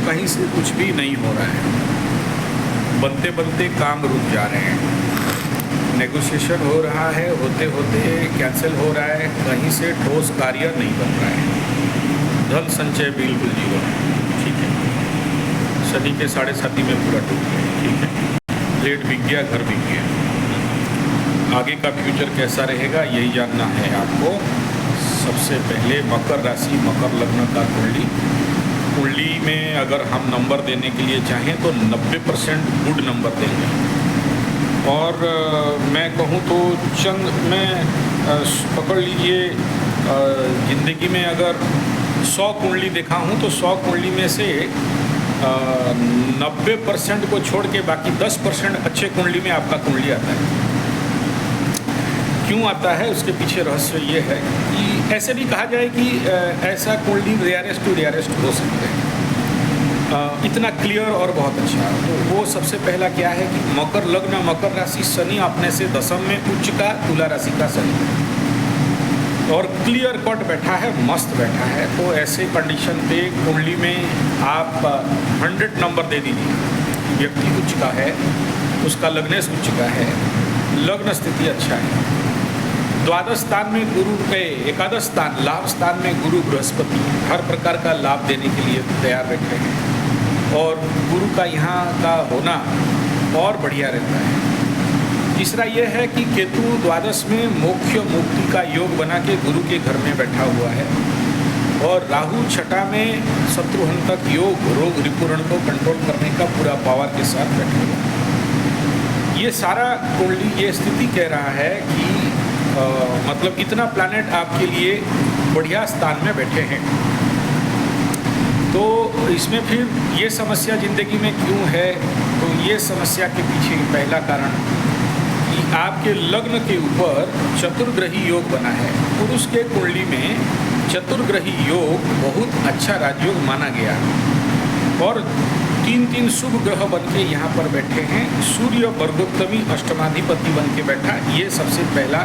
कहीं से कुछ भी नहीं हो रहा है, बनते बनते काम रुक जा रहे हैं, नेगोशिएशन हो रहा है, होते होते कैंसिल हो रहा है, कहीं से ठोस कार्य नहीं बन रहा है, धन संचय बिल्कुल जीरो है। ठीक है, सदी के 7.5 में पूरा टूट गया। ठीक है, प्लेट बिक गया, घर बिक गया। आगे का फ्यूचर कैसा रहेगा यही जानना है आपको। सबसे पहले मकर राशि, मकर लग्न का कुंडली में अगर हम नंबर देने के लिए चाहें तो 90% गुड नंबर देंगे। और मैं कहूँ तो पकड़ लीजिए, ज़िंदगी में अगर 100 कुंडली देखा हूँ तो 100 कुंडली में से 90% को छोड़ के बाकी 10% अच्छे कुंडली में आपका कुंडली आता है। क्यों आता है उसके पीछे रहस्य ये है कि ऐसे भी कहा जाए कि ऐसा कुंडली रेयरेस्ट टू रेयरेस्ट हो सकते हैं, इतना क्लियर और बहुत अच्छा। तो वो सबसे पहला क्या है कि मकर लग्न, मकर राशि, शनि अपने से दशम में उच्च का, तुला राशि का शनि और क्लियर कट बैठा है, मस्त बैठा है। तो ऐसे कंडीशन पे कुंडली में आप 100 नंबर दे दीजिए। व्यक्ति उच्च का है, उसका लग्नेश उच्च का है, लग्न स्थिति अच्छा है, द्वादश स्थान में गुरु के, एकादश स्थान लाभ स्थान में गुरु बृहस्पति हर प्रकार का लाभ देने के लिए तैयार बैठे हैं और गुरु का यहाँ का होना और बढ़िया रहता है। तीसरा यह है कि केतु द्वादश में मोक्ष मुक्ति का योग बना के गुरु के घर में बैठा हुआ है और राहु छठा में शत्रुहंतक योग, रोग रिपुरण को कंट्रोल करने का पूरा पावर के साथ बैठा हुआ है। ये सारा कुंडली ये स्थिति कह रहा है कि मतलब इतना प्लैनेट आपके लिए बढ़िया स्थान में बैठे हैं। तो इसमें फिर ये समस्या ज़िंदगी में क्यों है? तो ये समस्या के पीछे पहला कारण कि आपके लग्न के ऊपर चतुर्ग्रही योग बना है। पुरुष के कुंडली में चतुर्ग्रही योग बहुत अच्छा राजयोग माना गया और 3 शुभ ग्रह बन के यहाँ पर बैठे हैं। सूर्य वर्गोत्तमी अष्टमाधिपति बन के बैठा। ये सबसे पहला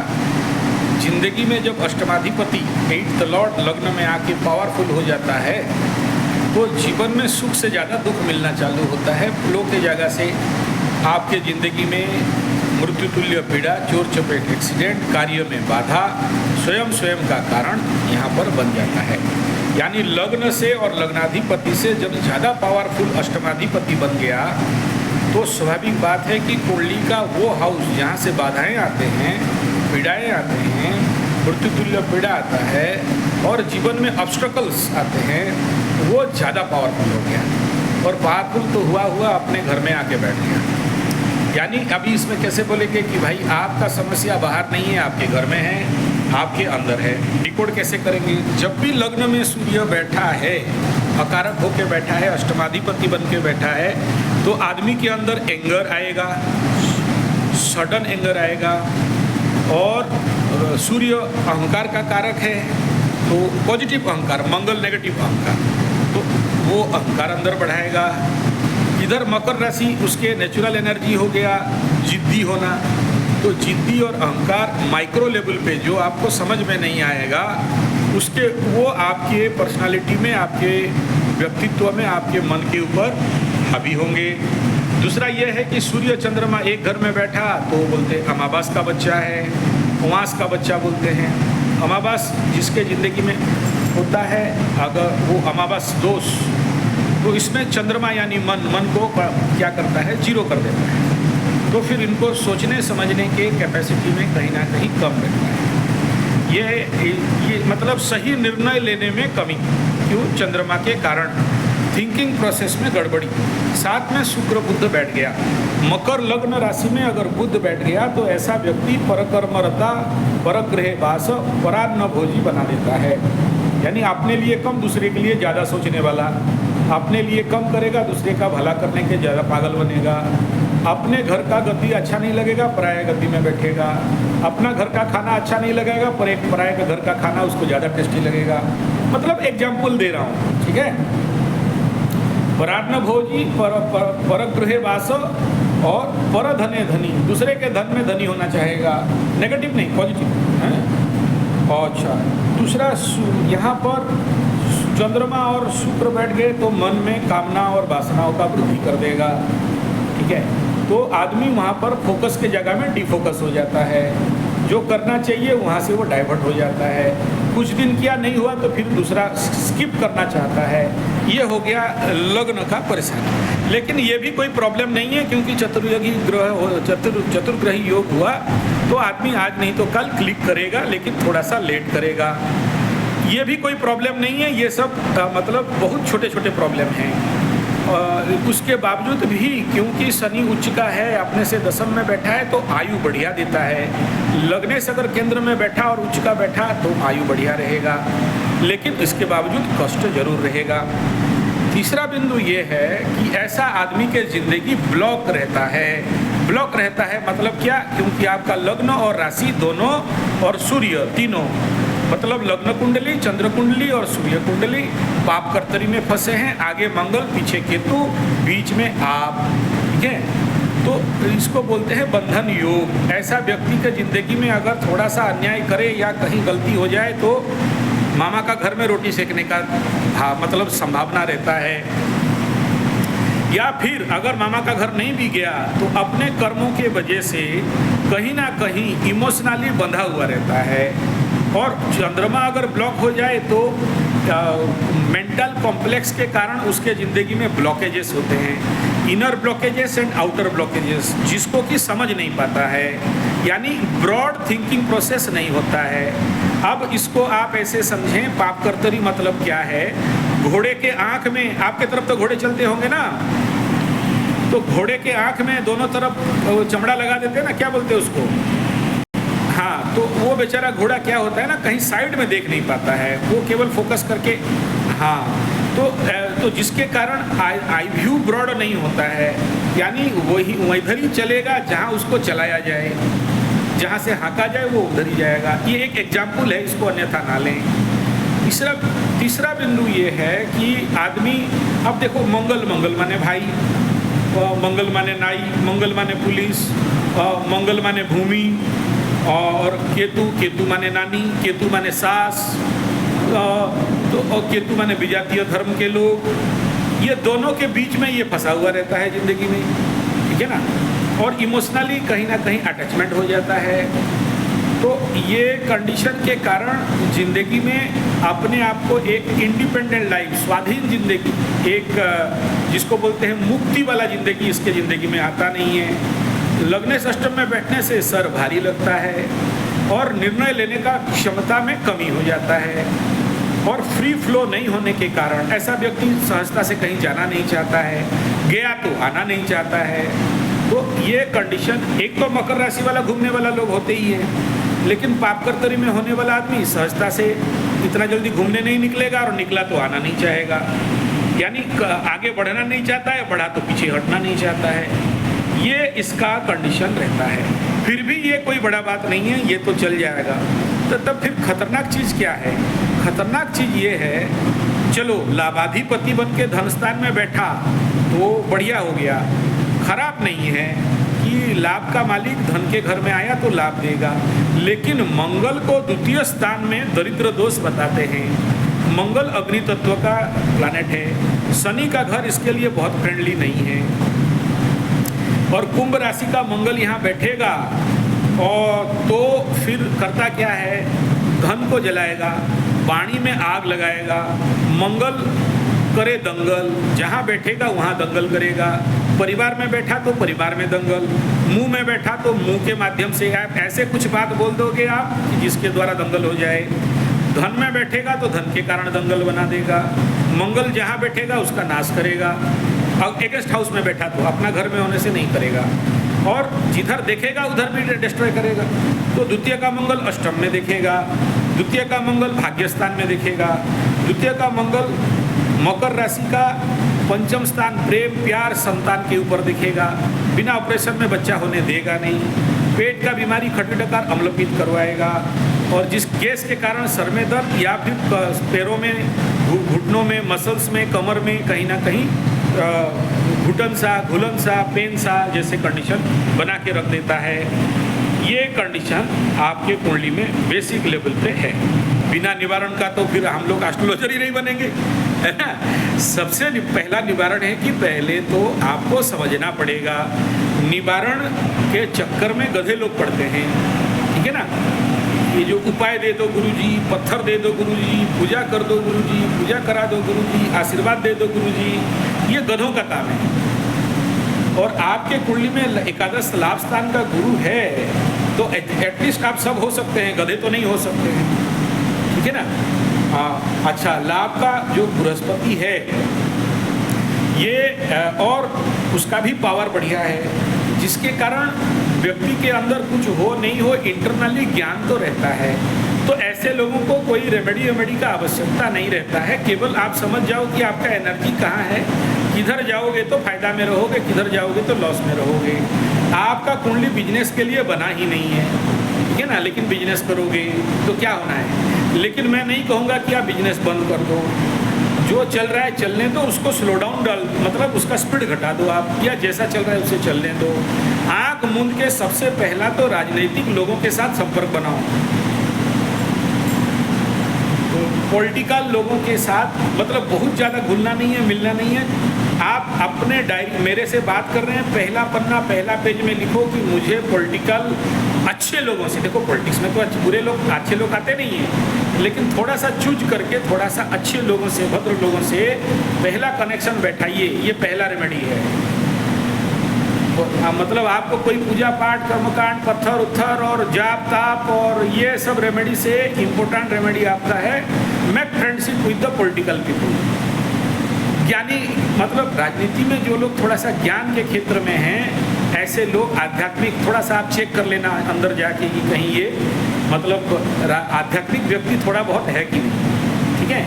जिंदगी में जब अष्टमाधिपति 8th लॉर्ड लग्न में आके पावरफुल हो जाता है तो जीवन में सुख से ज़्यादा दुख मिलना चालू होता है। फ्लो के जगह से आपके ज़िंदगी में मृत्यु तुल्य पीड़ा, चोर चपेट एक्सीडेंट, कार्य में बाधा, स्वयं का कारण यहाँ पर बन जाता है। यानी लग्न से और लग्नाधिपति से जब ज़्यादा पावरफुल अष्टमाधिपति बन गया तो स्वाभाविक बात है कि कुंडली का वो हाउस जहाँ से बाधाएं आते हैं, पीड़ाएं आते हैं, मृत्यु तुल्य पीड़ा आता है और जीवन में ऑब्स्टकल्स आते हैं, वो ज़्यादा पावरफुल हो गया और पावरफुल तो हुआ अपने घर में आके बैठ गया। यानी अभी इसमें कैसे बोलेंगे कि भाई आपका समस्या बाहर नहीं है, आपके घर में है, आपके अंदर है। डिकोड कैसे करेंगे? जब भी लग्न में सूर्य बैठा है, अकारक होकर बैठा है, अष्टमाधिपति बन के बैठा है, तो आदमी के अंदर एंगर आएगा, सडन एंगर आएगा। और सूर्य अहंकार का कारक है, तो पॉजिटिव अहंकार, मंगल नेगेटिव अहंकार, तो वो अहंकार अंदर बढ़ाएगा। इधर मकर राशि उसके नेचुरल एनर्जी हो गया जिद्दी होना, तो जिद्दी और अहंकार माइक्रो लेवल पे जो आपको समझ में नहीं आएगा उसके वो आपके पर्सनालिटी में, आपके व्यक्तित्व में, आपके मन के ऊपर हावी होंगे। दूसरा यह है कि सूर्य चंद्रमा एक घर में बैठा तो बोलते अमावास का बच्चा है, उमास का बच्चा बोलते हैं। अमावास जिसके ज़िंदगी में होता है, अगर वो अमावास दोष, तो इसमें चंद्रमा यानी मन को क्या करता है? जीरो कर देता है। तो फिर इनको सोचने समझने के कैपेसिटी में कहीं ना कहीं कम रहता है। ये मतलब सही निर्णय लेने में कमी, क्यों? चंद्रमा के कारण थिंकिंग प्रोसेस में गड़बड़ी। साथ में शुक्र बुध बैठ गया। मकर लग्न राशि में अगर बुध बैठ गया तो ऐसा व्यक्ति परकर्मरता, परग्रह वास, परान्न भोजी बना देता है। यानी अपने लिए कम, दूसरे के लिए ज़्यादा सोचने वाला, अपने लिए कम करेगा, दूसरे का भला करने के ज़्यादा पागल बनेगा। अपने घर का गति अच्छा नहीं लगेगा, पराया गति में बैठेगा। अपना घर का खाना अच्छा नहीं लगेगा, पर एक पराये का घर का खाना उसको ज़्यादा टेस्टी लगेगा। मतलब एग्जाम्पल दे रहा हूँ, ठीक है? परान्न भोजी, परगृह वास और पर धने धनी, दूसरे के धन में धनी होना चाहेगा। नेगेटिव नहीं, पॉजिटिव है। अच्छा, दूसरा यहाँ पर चंद्रमा और शुक्र बैठ गए तो मन में कामना और वासनाओं का वृद्धि कर देगा, ठीक है। तो आदमी वहाँ पर फोकस के जगह में डिफोकस हो जाता है, जो करना चाहिए वहाँ से वो डाइवर्ट हो जाता है। कुछ दिन किया नहीं हुआ तो फिर दूसरा स्किप करना चाहता है। ये हो गया लग्न का परेशानी। लेकिन ये भी कोई प्रॉब्लम नहीं है, क्योंकि चतुर्ग्रही योग हुआ तो आदमी आज नहीं तो कल क्लिक करेगा, लेकिन थोड़ा सा लेट करेगा। ये भी कोई प्रॉब्लम नहीं है। ये सब मतलब बहुत छोटे छोटे प्रॉब्लम हैं। उसके बावजूद भी क्योंकि शनि उच्च का है, अपने से दशम में बैठा है तो आयु बढ़िया देता है। लग्नेश अगर केंद्र में बैठा और उच्च का बैठा तो आयु बढ़िया रहेगा, लेकिन इसके बावजूद कष्ट जरूर रहेगा। तीसरा बिंदु ये है कि ऐसा आदमी के जिंदगी ब्लॉक रहता है। ब्लॉक रहता है मतलब क्या? क्योंकि आपका लग्न और राशि दोनों और सूर्य तीनों, मतलब लग्न कुंडली, चंद्र कुंडली और सूर्य कुंडली पाप कर्तरी में फंसे हैं। आगे मंगल, पीछे केतु, बीच में आप, ठीक है। तो इसको बोलते हैं बंधन योग। ऐसा व्यक्ति के जिंदगी में अगर थोड़ा सा अन्याय करे या कहीं गलती हो जाए तो मामा का घर में रोटी सेकने का मतलब संभावना रहता है। या फिर अगर मामा का घर नहीं भी गया तो अपने कर्मों के वजह से कहीं ना कहीं इमोशनली बंधा हुआ रहता है। और चंद्रमा अगर ब्लॉक हो जाए तो मेंटल कॉम्प्लेक्स के कारण उसके ज़िंदगी में ब्लॉकेजेस होते हैं, inner blockages and outer blockages, जिसको कि समझ नहीं पाता है, यानी ब्रॉड थिंकिंग प्रोसेस नहीं होता है। अब इसको आप ऐसे समझें, पाप कर्तरी मतलब क्या है? घोड़े के आँख में, आपके तरफ तो घोड़े चलते होंगे ना, तो घोड़े के आँख में दोनों तरफ चमड़ा लगा देते हैं ना, क्या बोलते हैं उसको? हाँ, तो वो बेचारा घोड़ा क्या होता है ना, कहीं साइड में देख नहीं पाता है, वो केवल फोकस करके, हाँ, तो जिसके कारण आई व्यू ब्रॉड नहीं होता है, यानी वही उधर ही चलेगा जहाँ उसको चलाया जाए, जहाँ से हाँका जाए वो उधर ही जाएगा। ये एक एग्जाम्पल है, इसको अन्यथा ना लें। तीसरा बिंदु ये है कि आदमी, अब देखो, मंगल माने भाई, मंगल माने नाई, मंगल माने पुलिस, मंगल माने भूमि, और केतु माने नानी, केतु माने सास, तो और केतु माने विजातीय धर्म के लोग। ये दोनों के बीच में ये फंसा हुआ रहता है ज़िंदगी में, ठीक है ना। और इमोशनली कहीं ना कहीं अटैचमेंट हो जाता है। तो ये कंडीशन के कारण ज़िंदगी में अपने आप को एक इंडिपेंडेंट लाइफ, स्वाधीन ज़िंदगी, एक जिसको बोलते हैं मुक्ति वाला ज़िंदगी, इसके ज़िंदगी में आता नहीं है। लग्नेश अष्टम में बैठने से सर भारी लगता है और निर्णय लेने का क्षमता में कमी हो जाता है। और फ्री फ्लो नहीं होने के कारण ऐसा व्यक्ति सहजता से कहीं जाना नहीं चाहता है, गया तो आना नहीं चाहता है। तो ये कंडीशन, एक तो मकर राशि वाला घूमने वाला लोग होते ही है, लेकिन पाप कर्तरी में होने वाला आदमी सहजता से इतना जल्दी घूमने नहीं निकलेगा, और निकला तो आना नहीं चाहेगा, यानी आगे बढ़ना नहीं चाहता है, बढ़ा तो पीछे हटना नहीं चाहता है। ये इसका कंडीशन रहता है। फिर भी ये कोई बड़ा बात नहीं है, ये तो चल जाएगा। तो तब फिर खतरनाक चीज़ क्या है? खतरनाक चीज़ ये है, चलो लाभाधिपति बन के धन स्थान में बैठा तो बढ़िया हो गया, खराब नहीं है कि लाभ का मालिक धन के घर में आया तो लाभ देगा, लेकिन मंगल को द्वितीय स्थान में दरिद्र दोष बताते हैं। मंगल अग्नि तत्व का प्लैनेट है, शनि का घर इसके लिए बहुत फ्रेंडली नहीं है। और कुंभ राशि का मंगल यहाँ बैठेगा और तो फिर करता क्या है? धन को जलाएगा, वाणी में आग लगाएगा। मंगल करे दंगल, जहाँ बैठेगा वहाँ दंगल करेगा। परिवार में बैठा तो परिवार में दंगल, मुंह में बैठा तो मुंह के माध्यम से आप ऐसे कुछ बात बोल दोगे आप जिसके द्वारा दंगल हो जाए। धन में बैठेगा तो धन के कारण दंगल बना देगा। मंगल जहाँ बैठेगा उसका नाश करेगा। अब एक गेस्ट हाउस में बैठा तो अपना घर में होने से नहीं करेगा, और जिधर देखेगा उधर भी डिस्ट्रॉय करेगा। तो द्वितीय का मंगल अष्टम में देखेगा, द्वितीय का मंगल भाग्यस्थान में देखेगा, द्वितीय का मंगल मकर राशि का पंचम स्थान प्रेम प्यार संतान के ऊपर दिखेगा। बिना ऑपरेशन में बच्चा होने देगा नहीं। पेट का बीमारी खट्टे डकार अम्लपीत करवाएगा, और जिस गैस के कारण सर में दर्द या फिर पैरों में, घुटनों में, मसल्स में, कमर में कहीं ना कहीं घुटन सा, घुलन सा, पेन सा जैसे कंडीशन बना के रख देता है। ये कंडीशन आपके कुंडली में बेसिक लेवल पे है। बिना निवारण का तो फिर हम लोग एस्ट्रोलॉजर ही नहीं बनेंगे, है ना। सबसे पहला निवारण है कि पहले तो आपको समझना पड़ेगा, निवारण के चक्कर में गधे लोग पड़ते हैं, ठीक है ना। ये जो उपाय दे दो गुरुजी, पत्थर दे दो गुरुजी, पूजा कर दो गुरुजी, पूजा करा दो गुरुजी, आशीर्वाद दे दो गुरुजी, ये गधों का काम है। और आपके कुंडली में एकादश लाभ स्थान का गुरु है तो एटलीस्ट आप सब हो सकते हैं, गधे तो नहीं हो सकते हैं, ठीक है ना। हाँ, अच्छा, लाभ का जो बृहस्पति है ये और उसका भी पावर बढ़िया है, जिसके कारण व्यक्ति के अंदर कुछ हो नहीं हो इंटरनली ज्ञान तो रहता है। तो ऐसे लोगों को कोई रेमेडी का आवश्यकता नहीं रहता है, केवल आप समझ जाओ कि आपका एनर्जी कहाँ है, किधर जाओगे तो फायदा में रहोगे, किधर जाओगे तो लॉस में रहोगे। आपका कुंडली बिजनेस के लिए बना ही नहीं है, ठीक है ना, लेकिन बिजनेस करोगे तो क्या होना है। लेकिन मैं नहीं कहूँगा कि आप बिजनेस बंद कर दो, जो चल रहा है चलने दो, उसको स्लो डाउन डाल, मतलब उसका स्पीड घटा दो आप, या जैसा चल रहा है उसे चलने दो। आँख मूंद के सबसे पहला तो राजनीतिक लोगों के साथ संपर्क बनाओ, पॉलिटिकल लोगों के साथ, मतलब बहुत ज़्यादा घुलना नहीं है, मिलना नहीं है। आप अपने डायरी, मेरे से बात कर रहे हैं, पहला पन्ना पहला पेज में लिखो कि मुझे पॉलिटिकल अच्छे लोगों से, देखो पॉलिटिक्स में तो बुरे लोग, अच्छे लोग आते नहीं हैं, लेकिन थोड़ा सा चूज करके थोड़ा सा अच्छे लोगों से, भद्र लोगों से पहला कनेक्शन बैठाइए, ये पहला रेमेडी है। मतलब आपको कोई पूजा पाठ, कर्मकांड, पत्थर उत्थर और जाप ताप और ये सब रेमेडी से इम्पोर्टेंट रेमेडी आपका है make friendship with the political people. ज्ञानी, मतलब राजनीति में जो लोग थोड़ा सा ज्ञान के क्षेत्र में हैं, ऐसे लोग आध्यात्मिक, थोड़ा सा आप चेक कर लेना अंदर जाके कि कहीं ये मतलब आध्यात्मिक व्यक्ति थोड़ा बहुत है कि नहीं, ठीक है,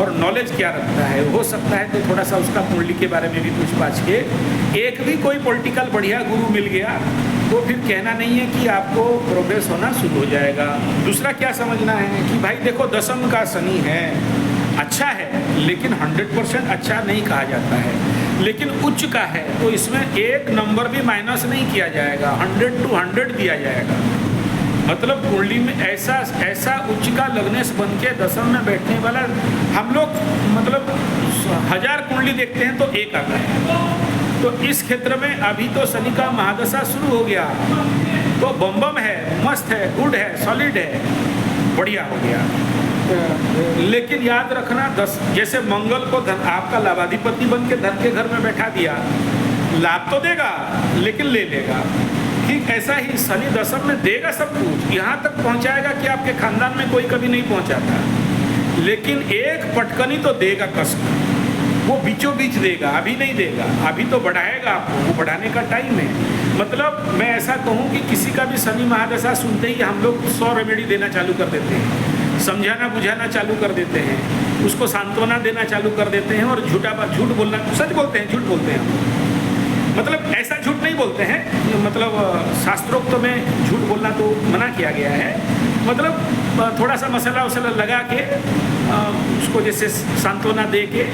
और नॉलेज क्या रखता है। हो सकता है तो थोड़ा सा उसका कुंडली के बारे में भी पूछ पाछ के, एक भी कोई पॉलिटिकल बढ़िया गुरु मिल गया तो फिर कहना नहीं है कि आपको प्रोग्रेस होना शुरू हो जाएगा। दूसरा क्या समझना है कि भाई देखो, दशम का शनि है, अच्छा है, लेकिन 100% अच्छा नहीं कहा जाता है, लेकिन उच्च का है तो इसमें एक नंबर भी माइनस नहीं किया जाएगा, 100 to 100 दिया जाएगा। मतलब कुंडली में ऐसा उच्च का लग्नेश बन के दशम में बैठने वाला, हम लोग मतलब 1000 कुंडली देखते हैं तो एक आता है। तो इस क्षेत्र में अभी तो शनि का महादशा शुरू हो गया, तो बम है, मस्त है, गुड है, सॉलिड है, बढ़िया हो गया। लेकिन याद रखना, जैसे मंगल को धन, आपका लाभाधिपति बन के धन के घर में बैठा दिया, लाभ तो देगा लेकिन ले लेगा। ठीक ऐसा ही शनि दशम में देगा सब कुछ, यहाँ तक पहुँचाएगा कि आपके खानदान में कोई कभी नहीं पहुँचाता, लेकिन एक पटकनी तो देगा कष्ट, वो बीचों बीच देगा, अभी नहीं देगा, अभी तो बढ़ाएगा आपको, वो बढ़ाने का टाइम है। मतलब मैं ऐसा कहूँ कि किसी का भी शनि महादशा सुनते ही हम लोग 100 रेमेडी देना चालू कर देते हैं, समझाना बुझाना चालू कर देते हैं, उसको सांत्वना देना चालू कर देते हैं, और झूठ बोलना, सच बोलते हैं, झूठ बोलते हैं, मतलब ऐसा झूठ नहीं बोलते हैं, मतलब शास्त्रोक्त में झूठ बोलना तो मना किया गया है, मतलब थोड़ा सा मसाला वसाला लगा के उसको जैसे सांत्वना दे के,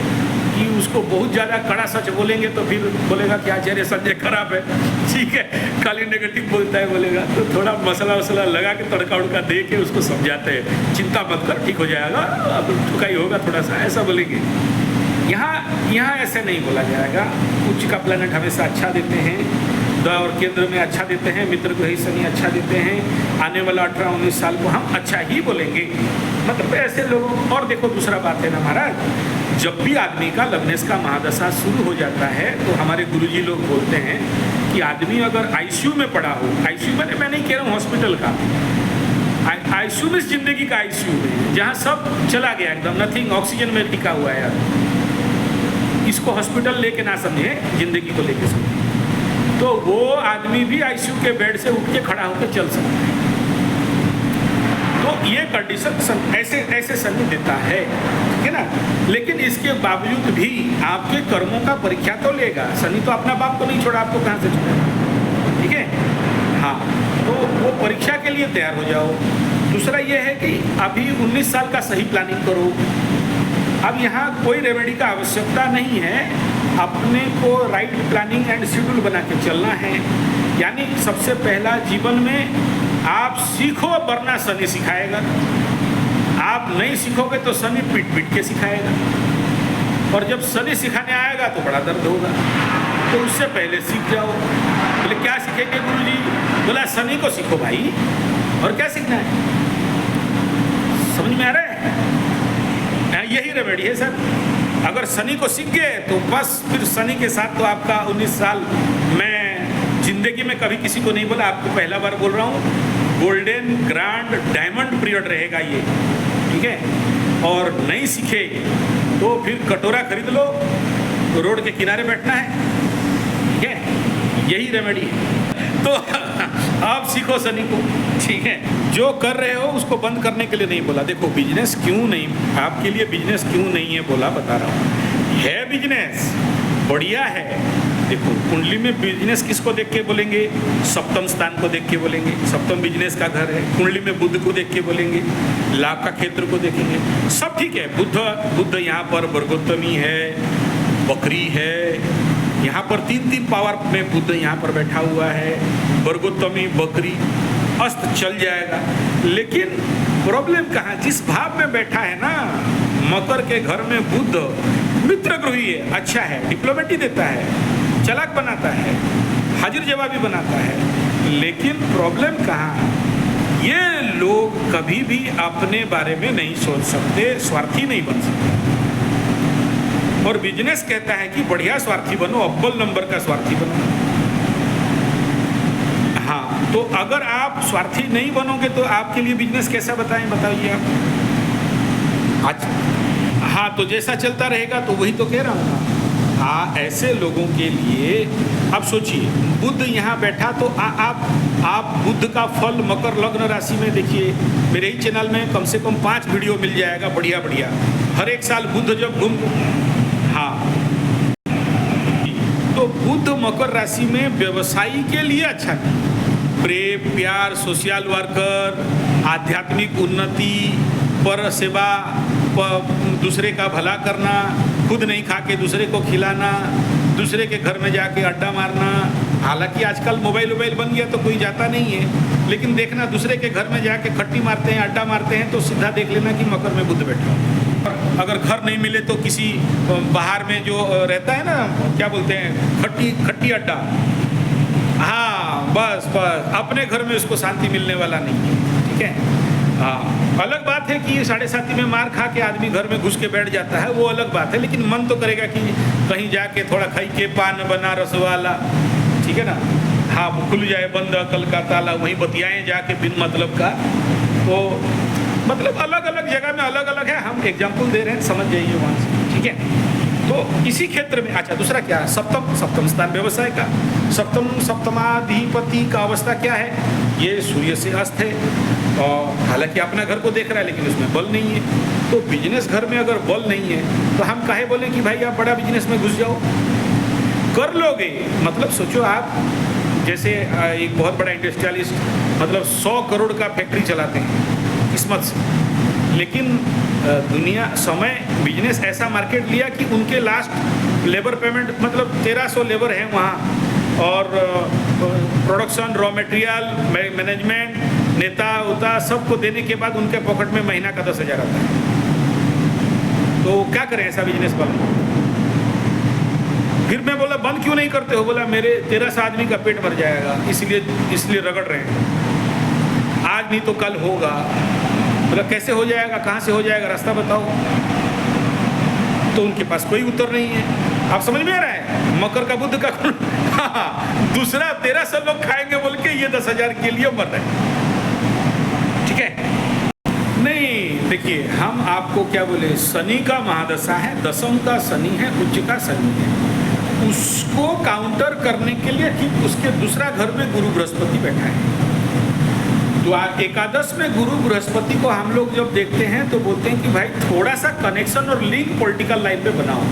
कि उसको बहुत ज़्यादा कड़ा सच बोलेंगे तो फिर बोलेगा कि आचार्य संजय खराब है, ठीक है, खाली नेगेटिव बोलता है बोलेगा, तो थोड़ा मसाला वसाला लगा के तड़का उड़का दे के उसको समझाते हैं, चिंता मत कर, ठीक हो जाएगा, अब ठुकाई होगा थोड़ा सा, ऐसा बोलेंगे। यहाँ ऐसे नहीं बोला जाएगा। उच्च का प्लैनेट हमेशा अच्छा देते हैं, द्वार और केंद्र में अच्छा देते हैं, मित्र ग्रही शनि अच्छा देते हैं, आने वाला 18-19 साल को हम अच्छा ही बोलेंगे, मतलब ऐसे लोगों। और देखो दूसरा बात है ना महाराज, जब भी आदमी का लग्नेश का महादशा शुरू हो जाता है तो हमारे गुरुजी लोग बोलते हैं कि आदमी अगर आईसीयू में पड़ा हो, आईसीयू में मैं नहीं कह रहा हूँ हॉस्पिटल का, आईसीयू में जिंदगी का आईसीयू में, जहाँ सब चला गया एकदम, नथिंग, ऑक्सीजन में टिका हुआ है यार, इसको हॉस्पिटल लेके ना समझे, जिंदगी को लेके समझे, तो वो आदमी भी आईसीयू के बेड से उठ के खड़ा होकर चल सकता है। तो ये कंडीशन ऐसे शनि देता है, ठीक है ना। लेकिन इसके बावजूद भी आपके कर्मों का परीक्षा तो लेगा शनि, तो अपना बाप तो नहीं छोड़ा, आपको कहाँ से छोड़ा, ठीक है। हाँ, तो वो परीक्षा के लिए तैयार हो जाओ। दूसरा ये है कि अभी 19 साल का सही प्लानिंग करो। अब यहाँ कोई रेमेडी का आवश्यकता नहीं है, अपने को राइट प्लानिंग एंड शेड्यूल बना के चलना है। यानी सबसे पहला जीवन में आप सीखो, वरना शनि सिखाएगा। आप नहीं सीखोगे तो शनि पीट पीट के सिखाएगा, और जब शनि सिखाने आएगा तो बड़ा दर्द होगा। तो उससे पहले सीख जाओ। बोले क्या सीखेंगे गुरुजी? बोला शनि को सीखो भाई, और क्या सीखना है? समझ में आ रहा है? यही रेमेडी है सर। अगर शनि को सीख गए तो बस फिर शनि के साथ तो आपका 19 साल, मैं जिंदगी में कभी किसी को नहीं बोला, आपको पहला बार बोल रहा हूँ, गोल्डन ग्रांड डायमंड पीरियड रहेगा ये, ठीक है। और नहीं सीखे तो फिर कटोरा खरीद लो, रोड के किनारे बैठना है, ठीक है। यही रेमेडी है। तो आप सीखो शनि को, ठीक है। जो कर रहे हो उसको बंद करने के लिए नहीं बोला। देखो बिजनेस क्यों नहीं, आपके लिए बिजनेस क्यों नहीं है बोला, बता रहा हूँ। है बिजनेस बढ़िया है। देखो कुंडली में बिजनेस किसको देख के बोलेंगे? सप्तम स्थान को देख के बोलेंगे, सप्तम बिजनेस का घर है। कुंडली में बुध को देख के बोलेंगे, लाभ का क्षेत्र को देखेंगे, सब ठीक है। बुध यहाँ पर वर्गोत्तमी है, बकरी है, यहाँ पर 3 पावर में बुध यहाँ पर बैठा हुआ है, वर्गोत्तमी बकरी, अस्त चल जाएगा। लेकिन प्रॉब्लम कहाँ? जिस भाव में बैठा है ना, मकर के घर में बुध मित्र गृही है, अच्छा है, डिप्लोमेटी देता है, चालाक बनाता है, हाजिर जवाबी बनाता है। लेकिन प्रॉब्लम कहाँ? ये लोग कभी भी अपने बारे में नहीं सोच सकते, स्वार्थी नहीं बन सकते। और बिजनेस कहता है कि बढ़िया स्वार्थी बनो, अव्वल नंबर का स्वार्थी बनो। हाँ, तो अगर आप स्वार्थी नहीं बनोगे तो आपके लिए बिजनेस कैसा बताएं, बताइए आप। अच्छा, हाँ, तो जैसा चलता रहेगा तो वही तो कह रहा हूँ ना। हाँ, ऐसे लोगों के लिए अब सोचिए, बुध यहाँ बैठा तो आप बुध का फल मकर लग्न राशि में देखिए। मेरे ही चैनल में कम से कम 5 वीडियो मिल जाएगा, बढ़िया बढ़िया। हर एक साल बुध जब घूम, हाँ, तो बुध मकर राशि में व्यवसायी के लिए अच्छा है। प्रेम, प्यार, सोशल वर्कर, आध्यात्मिक उन्नति, पर सेवा, दूसरे का भला करना, खुद नहीं खा के दूसरे को खिलाना, दूसरे के घर में जाके अड्डा मारना। हालांकि आजकल मोबाइल बन गया तो कोई जाता नहीं है, लेकिन देखना दूसरे के घर में जाके खट्टी मारते हैं, अड्डा मारते हैं, तो सीधा देख लेना कि मकर में बुध बैठा। अगर घर नहीं मिले तो किसी बाहर में जो रहता है ना, क्या बोलते हैं, खट्टी अड्डा, हाँ, बस अपने घर में उसको शांति मिलने वाला नहीं है, ठीक है। हाँ, अलग बात है कि 7:30 में मार खा के आदमी घर में घुस के बैठ जाता है, वो अलग बात है। लेकिन मन तो करेगा कि कहीं जाके थोड़ा खाई के पान बनारस वाला, ठीक है ना, हाँ, खुल जाए बंद अकल का ताला, वहीं बतियाएं जाके बिन मतलब का। तो मतलब अलग अलग जगह में अलग अलग है, हम एग्जाम्पल दे रहे हैं, समझ जाइए वहाँ से, ठीक है। तो इसी क्षेत्र में, अच्छा, दूसरा क्या है? सप्तम स्थान व्यवसाय का। सप्तमाधिपति का अवस्था क्या है? ये सूर्य से अस्त है, और हालांकि अपना घर को देख रहा है लेकिन उसमें बल नहीं है। तो बिजनेस घर में अगर बल नहीं है तो हम काहे बोले कि भाई आप बड़ा बिजनेस में घुस जाओ? कर लोगे, मतलब सोचो आप, जैसे एक बहुत बड़ा इंडस्ट्रियलिस्ट, मतलब 100 करोड़ का फैक्ट्री चलाते हैं किस्मत से, लेकिन दुनिया समय बिजनेस ऐसा मार्केट लिया कि उनके लास्ट लेबर पेमेंट, मतलब 1300 लेबर हैं वहाँ, और प्रोडक्शन, रॉ मटेरियल, मैनेजमेंट, नेता उता सबको देने के बाद उनके पॉकेट में महीना का 10,000 आता है। तो क्या करें ऐसा बिजनेस वाला? फिर मैं बोला बंद क्यों नहीं करते हो? बोला मेरे 1300 आदमी का पेट भर जाएगा, इसलिए रगड़ रहे हैं, आज नहीं तो कल होगा। मतलब कैसे हो जाएगा, कहाँ से हो जाएगा, रास्ता बताओ। तो उनके पास कोई उत्तर नहीं है। आप समझ में आ रहा है? मकर का बुध का दूसरा 1300 लोग खाएंगे बोल के ये 10,000 के लिए मर रहे, ठीक है। नहीं, देखिए हम आपको क्या बोले, शनि का महादशा है, दशम का शनि है, उच्च का शनि है। उसको काउंटर करने के लिए ठीक उसके दूसरा घर में गुरु बृहस्पति बैठा है। तो एकादश में गुरु बृहस्पति को हम लोग जब देखते हैं तो बोलते हैं कि भाई थोड़ा सा कनेक्शन और लिंक पॉलिटिकल लाइफ पे बनाओ।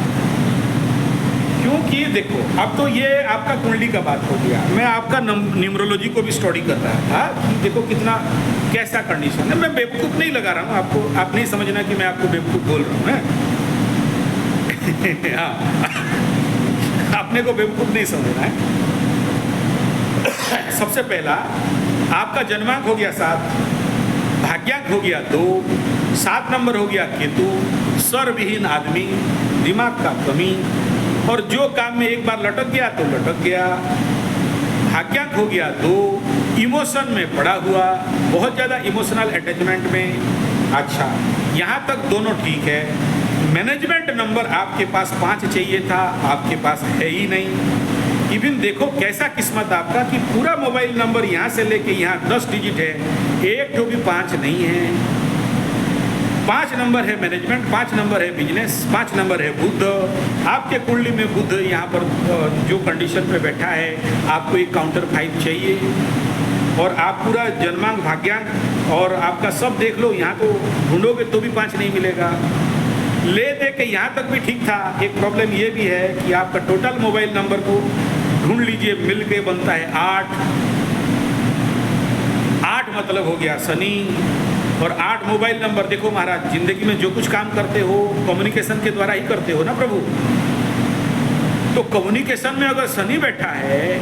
क्योंकि देखो, अब तो ये आपका कुंडली का बात हो गया, मैं आपका न्यूमरोलॉजी को भी स्टडी कर रहा था कि देखो कितना कैसा कंडीशन है। मैं बेवकूफ़ नहीं लगा रहा हूँ आपको, आप नहीं समझना कि मैं आपको बेवकूफ़ बोल रहा हूँ। हाँ, अपने को बेवकूफ़ नहीं समझना है। सबसे पहला आपका जन्मांक हो गया 7, भाग्यांक हो गया 2, 7 नंबर हो गया केतु, स्वरविहीन आदमी, दिमाग का कमी, और जो काम में एक बार लटक गया तो लटक गया। भाग्यांक हो गया 2, इमोशन में पड़ा हुआ, बहुत ज़्यादा इमोशनल अटैचमेंट में। अच्छा, यहाँ तक दोनों ठीक है। मैनेजमेंट नंबर आपके पास 5 चाहिए था, आपके पास है ही नहीं। इवन देखो कैसा किस्मत आपका कि पूरा मोबाइल नंबर यहाँ से लेके यहाँ 10 डिजिट है, एक जो भी 5 नहीं है। 5 नंबर है मैनेजमेंट, 5 नंबर है बिजनेस, 5 नंबर है बुध। आपके कुंडली में बुध यहाँ पर जो कंडीशन पे बैठा है, आपको एक काउंटर 5 चाहिए। और आप पूरा जन्मांक भाग्यांक और आपका सब देख लो, यहाँ तो ढूंढोगे तो भी 5 नहीं मिलेगा। ले दे के यहाँ तक भी ठीक था। एक प्रॉब्लम ये भी है कि आपका टोटल मोबाइल नंबर को ढूंढ लीजिए, मिल के बनता है 8। 8 मतलब हो गया शनि। और 8 मोबाइल नंबर, देखो महाराज, जिंदगी में जो कुछ काम करते हो कम्युनिकेशन के द्वारा ही करते हो ना प्रभु। तो कम्युनिकेशन में अगर शनि बैठा है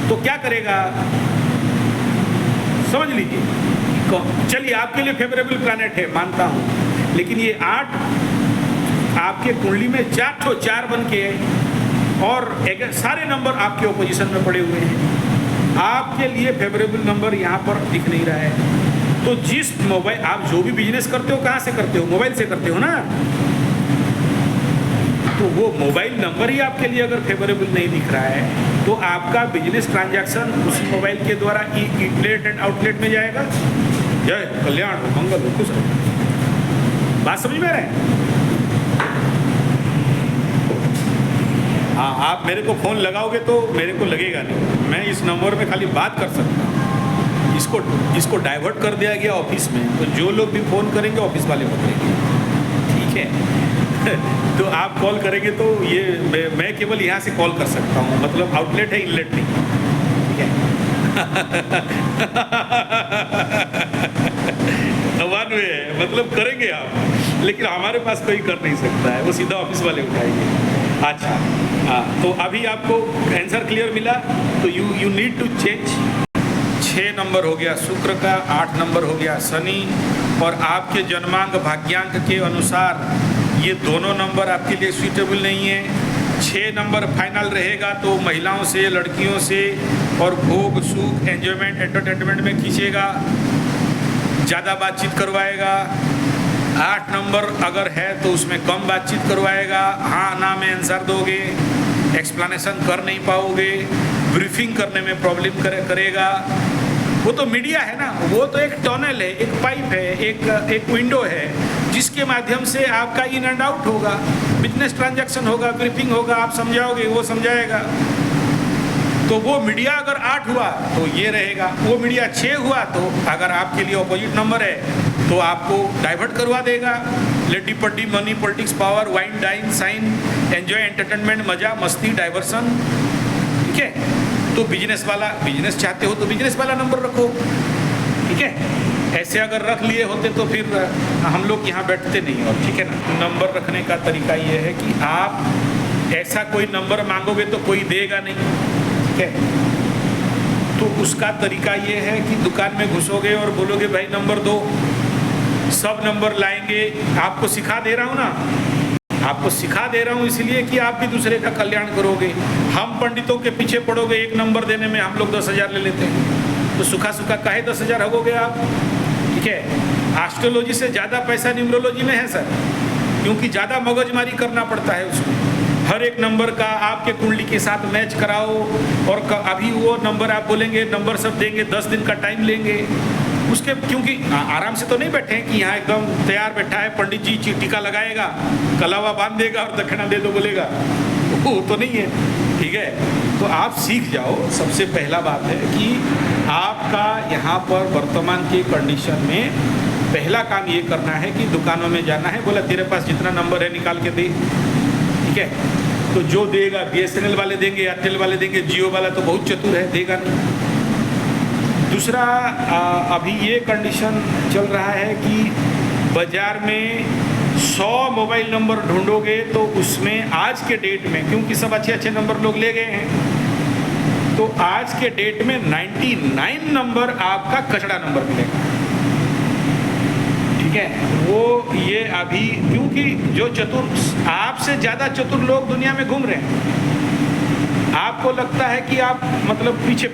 तो क्या करेगा, समझ लीजिए। चलिए आपके लिए फेवरेबल प्लैनेट है, मानता हूँ, लेकिन ये 8 आपके कुंडली में 4 बन के और सारे नंबर आपके ओपोजिशन में पड़े हुए हैं। आपके लिए फेवरेबल नंबर यहाँ पर दिख नहीं रहा है। तो जिस मोबाइल, आप जो भी बिजनेस करते हो कहाँ से करते हो, मोबाइल से करते हो ना। तो वो मोबाइल नंबर ही आपके लिए अगर फेवरेबल नहीं दिख रहा है तो आपका बिजनेस ट्रांजैक्शन उस मोबाइल के द्वारा इनलेट एंड आउटलेट में जाएगा। जय कल्याण हो, मंगल हो, खुश हो। बात समझ में आ रहा है? हाँ, आप मेरे को फ़ोन लगाओगे तो मेरे को लगेगा नहीं, मैं इस नंबर में खाली बात कर सकता हूँ। इसको डाइवर्ट कर दिया गया ऑफिस में, तो जो लोग भी फ़ोन करेंगे ऑफिस वाले को करेंगे, ठीक है। तो आप कॉल करेंगे तो ये मैं केवल यहाँ से कॉल कर सकता हूँ, मतलब आउटलेट है, इनलेट नहीं, ठीक है। वन वे है, मतलब करेंगे आप, लेकिन हमारे पास कोई कर नहीं सकता है, वो सीधा ऑफिस वाले उठाएंगे। अच्छा, हाँ, तो अभी आपको आंसर क्लियर मिला। तो you need to change. 6 number हो गया शुक्र का, 8 नंबर हो गया शनि, और आपके जन्मांक भाग्यांक के अनुसार ये दोनों नंबर आपके लिए सूटेबल नहीं है। 6 नंबर फाइनल रहेगा तो महिलाओं से, लड़कियों से और भोग सुख एंजॉयमेंट एंटरटेनमेंट में खींचेगा, ज़्यादा बातचीत करवाएगा। 8 नंबर अगर है तो उसमें कम बातचीत करवाएगा, हाँ ना में आंसर दोगे, एक्सप्लेनेशन कर नहीं पाओगे, ब्रीफिंग करने में प्रॉब्लम करेगा। वो तो मीडिया है ना, वो तो एक टनल है, एक पाइप है, एक विंडो है, जिसके माध्यम से आपका इन एंड आउट होगा, बिजनेस ट्रांजैक्शन होगा, ब्रीफिंग होगा, आप समझाओगे, वो समझाएगा। तो वो मीडिया अगर 8 हुआ तो ये रहेगा, वो मीडिया 6 हुआ तो अगर आपके लिए ऑपोजिट नंबर है तो आपको डाइवर्ट करवा देगा। लेडी पड्डी, money, politics, power, wine, dine, sign, enjoy, entertainment, मजा, मस्ती, डाइवर्सन, ठीक है। तो बिजनेस वाला, बिजनेस चाहते हो तो बिजनेस वाला नंबर रखो, ठीक है। ऐसे अगर रख लिए होते तो फिर हम लोग यहाँ बैठते नहीं, और ठीक है ना। नंबर रखने का तरीका ये है कि आप ऐसा कोई नंबर मांगोगे तो कोई देगा नहीं, ठीक है। तो उसका तरीका ये है कि दुकान में घुसोगे और बोलोगे भाई नंबर दो, सब नंबर लाएंगे। आपको सिखा दे रहा हूँ ना, आपको सिखा दे रहा हूँ इसलिए कि आप भी दूसरे का कल्याण करोगे। हम पंडितों के पीछे पड़ोगे, एक नंबर देने में हम लोग 10,000 ले लेते हैं, तो सुखा सुखा काहे 10,000 होगोगे आप, ठीक है। एस्ट्रोलॉजी से ज़्यादा पैसा न्यूमरोलॉजी में है सर, क्योंकि ज़्यादा मगजमारी करना पड़ता है उसमें। हर एक नंबर का आपके कुंडली के साथ मैच कराओ, और अभी वो नंबर आप बोलेंगे, नंबर सब देंगे, 10 दिन का टाइम लेंगे उसके, क्योंकि आराम से तो नहीं बैठे हैं कि यहाँ एकदम तैयार बैठा है पंडित जी, टीका लगाएगा, कलावा बांध देगा और दक्षिणा दे दो बोलेगा, वो तो नहीं है, ठीक है। तो आप सीख जाओ। सबसे पहला बात है कि आपका यहाँ पर वर्तमान की कंडीशन में पहला काम ये करना है कि दुकानों में जाना है, बोला तेरे पास जितना नंबर है निकाल के दे, ठीक है। तो जो देगा BSNL वाले देंगे, एयरटेल वाले देंगे, जियो वाला तो बहुत चतुर है, देगा नहीं। दूसरा, अभी ये कंडीशन चल रहा है कि बाज़ार में 100 मोबाइल नंबर ढूंढोगे तो उसमें आज के डेट में, क्योंकि सब अच्छे अच्छे नंबर लोग ले गए हैं, तो आज के डेट में 99 नंबर आपका कचड़ा नंबर मिलेगा, ठीक ठीक है, वो ये अभी क्योंकि जो चतुर, आपसे ज़्यादा चतुर लोग दुनिया में घूम रहे हैं, आपको लगता है कि आप मतलब पीछे